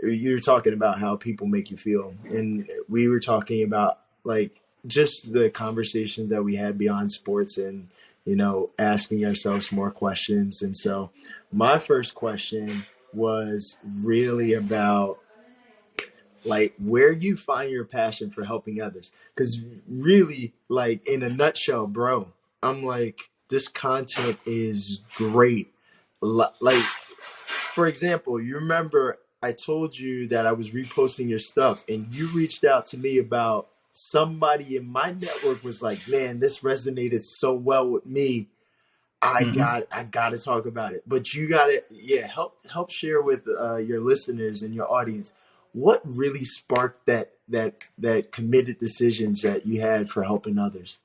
you're talking about how people make you feel, and we were talking about like just the conversations that we had beyond sports, and asking ourselves more questions. And so my first question was really about like where you find your passion for helping others, because really, like, in a nutshell, bro, I'm like, this content is great. Like, for example, you remember I told you that I was reposting your stuff, and you reached out to me about somebody in my network was like, man, this resonated so well with me. Hmm. I got to talk about it. But you got to, yeah, help share with your listeners and your audience what really sparked that committed decisions that you had for helping others.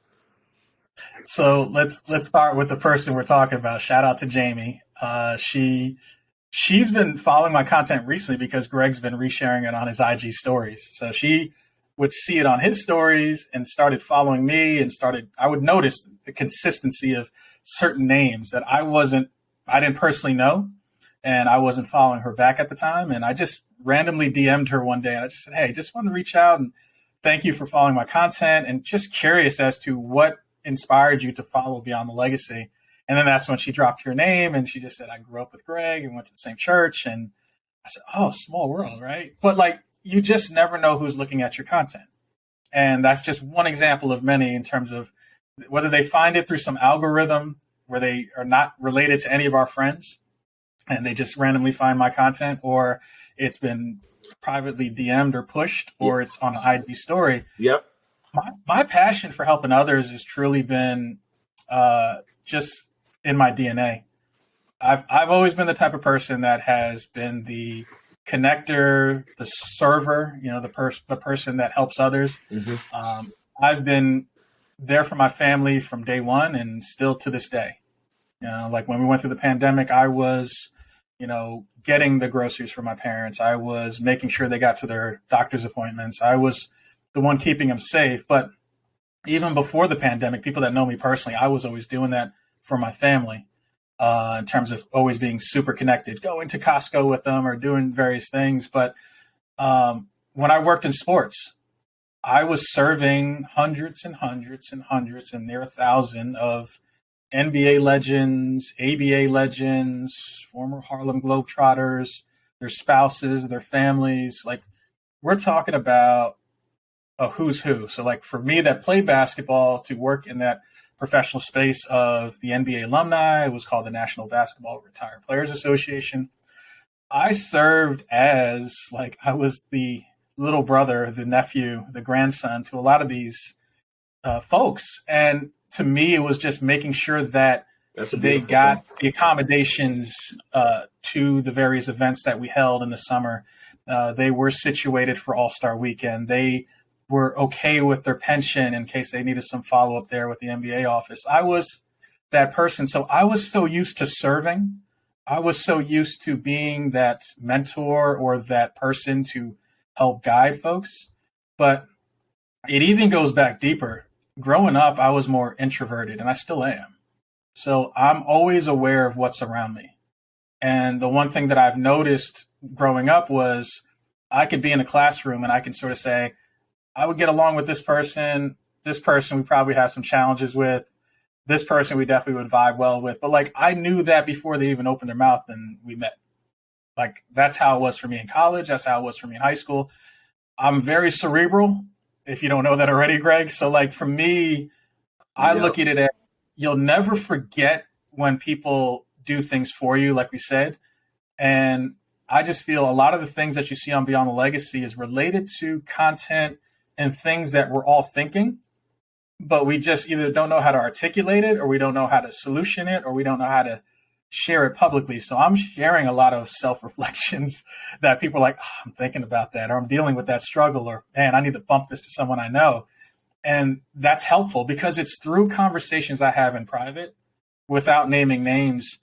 So let's start with the person we're talking about. Shout out to Jamie. She's been following my content recently because Greg's been resharing it on his IG stories. So she would see it on his stories and started following me, and I would notice the consistency of certain names that I didn't personally know, and I wasn't following her back at the time. And I just randomly DM'd her one day, and I just said, hey, just wanted to reach out and thank you for following my content, and just curious as to what inspired you to follow Beyond the Legacy. And then that's when she dropped your name, and she just said, I grew up with Greg and went to the same church. And I said, oh, small world, right? But like, you just never know who's looking at your content. And that's just one example of many, in terms of whether they find it through some algorithm where they are not related to any of our friends and they just randomly find my content, or it's been privately DM'd or pushed, Yeah. or it's on an IG story. Yep. My passion for helping others has truly been just in my DNA. I've always been the type of person that has been the connector, the server, the person that helps others. Hmm. I've been there for my family from day one, and still to this day. Like when we went through the pandemic, I was, getting the groceries for my parents. I was making sure they got to their doctor's appointments. I was the one keeping them safe. But even before the pandemic, people that know me personally, I was always doing that for my family, in terms of always being super connected, going to Costco with them or doing various things. But when I worked in sports, I was serving hundreds and hundreds and hundreds and near 1,000 of NBA legends, ABA legends, former Harlem Globetrotters, their spouses, their families. Like, we're talking about a who's who. So like for me that played basketball, to work in that professional space of the NBA alumni, it was called the National Basketball Retired Players Association. I served as, like, I was the little brother, the nephew, the grandson to a lot of these folks. And to me, it was just making sure that That's a they beautiful thing. got the accommodations to the various events that we held in the summer. They were situated for All-Star Weekend. They were okay with their pension in case they needed some follow-up there with the NBA office. I was that person. So I was so used to serving. I was so used to being that mentor or that person to help guide folks. But it even goes back deeper. Growing up, I was more introverted, and I still am. So I'm always aware of what's around me. And the one thing that I've noticed growing up was I could be in a classroom and I can sort of say, I would get along with this person we probably have some challenges with, this person we definitely would vibe well with. But like, I knew that before they even opened their mouth and we met. Like, that's how it was for me in college. That's how it was for me in high school. I'm very cerebral, if you don't know that already, Greg. So like for me, I Yep. look at it as, you'll never forget when people do things for you, like we said. And I just feel a lot of the things that you see on Beyond the Legacy is related to content and things that we're all thinking, but we just either don't know how to articulate it, or we don't know how to solution it, or we don't know how to share it publicly. So I'm sharing a lot of self-reflections that people are like, oh, I'm thinking about that, or I'm dealing with that struggle, or man, I need to bump this to someone I know. And that's helpful because it's through conversations I have in private without naming names.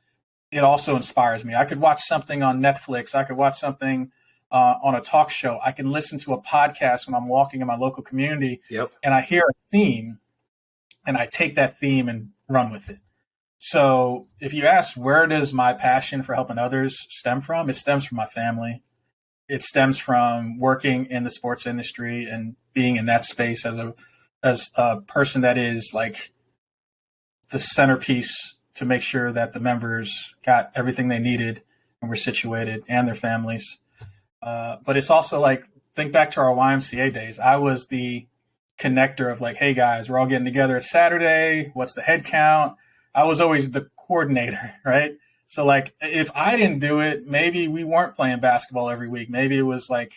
It also inspires me. I could watch something on Netflix. I could watch something on a talk show. I can listen to a podcast when I'm walking in my local community, Yep. and I hear a theme and I take that theme and run with it. So if you ask, where does my passion for helping others stem from? It stems from my family. it stems from working in the sports industry and being in that space as a person that is like the centerpiece to make sure that the members got everything they needed and were situated, and their families. But it's also like, think back to our YMCA days. I was the connector of like, hey guys, we're all getting together. It's Saturday. What's the head count? I was always the coordinator, right? So like, if I didn't do it, maybe we weren't playing basketball every week. Maybe it was like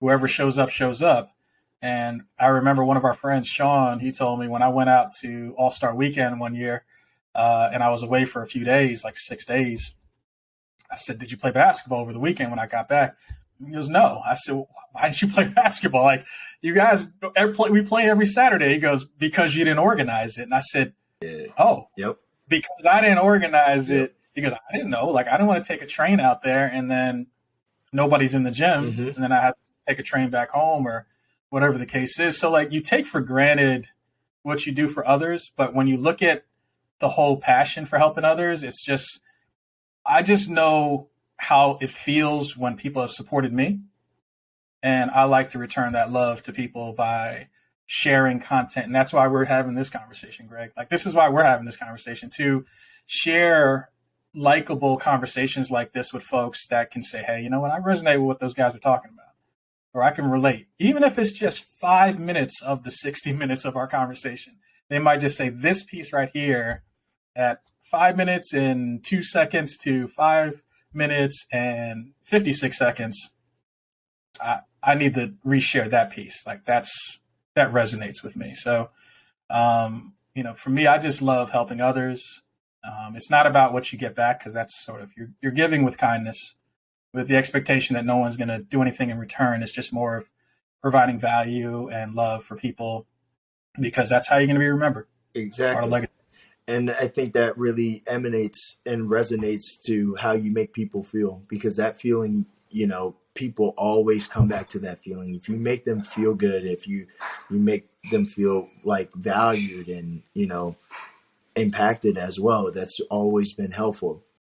whoever shows up, shows up. And I remember one of our friends, Sean, he told me when I went out to All-Star Weekend one year, and I was away for a few days, like 6 days. I said, did you play basketball over the weekend when I got back? He goes, no. I said, well, why didn't you play basketball? Like, you guys, we play every Saturday. He goes, because you didn't organize it. And I said, oh, Yep. because I didn't organize it. He goes, I didn't know. Like, I didn't want to take a train out there and then nobody's in the gym. Mm-hmm. And then I have to take a train back home or whatever the case is. So, like, you take for granted what you do for others. But when you look at the whole passion for helping others, it's just, I just know how it feels when people have supported me. And I like to return that love to people by sharing content. And that's why we're having this conversation, Greg. Like, this is why we're having this conversation, to share likable conversations like this with folks that can say, hey, you know what? I resonate with what those guys are talking about, or I can relate. Even if it's just 5 minutes of the 60 minutes of our conversation, they might just say this piece right here at 5 minutes and 2 seconds to 5 minutes and 56 seconds. I need to reshare that piece. Like, that resonates with me. So, for me, I just love helping others. It's not about what you get back, because that's sort of, you're giving with kindness, with the expectation that no one's going to do anything in return. It's just more of providing value and love for people, because that's how you're going to be remembered. Exactly. And I think that really emanates and resonates to how you make people feel, because that feeling, people always come back to that feeling. If you make them feel good, if you make them feel like valued and, impacted as well, that's always been helpful.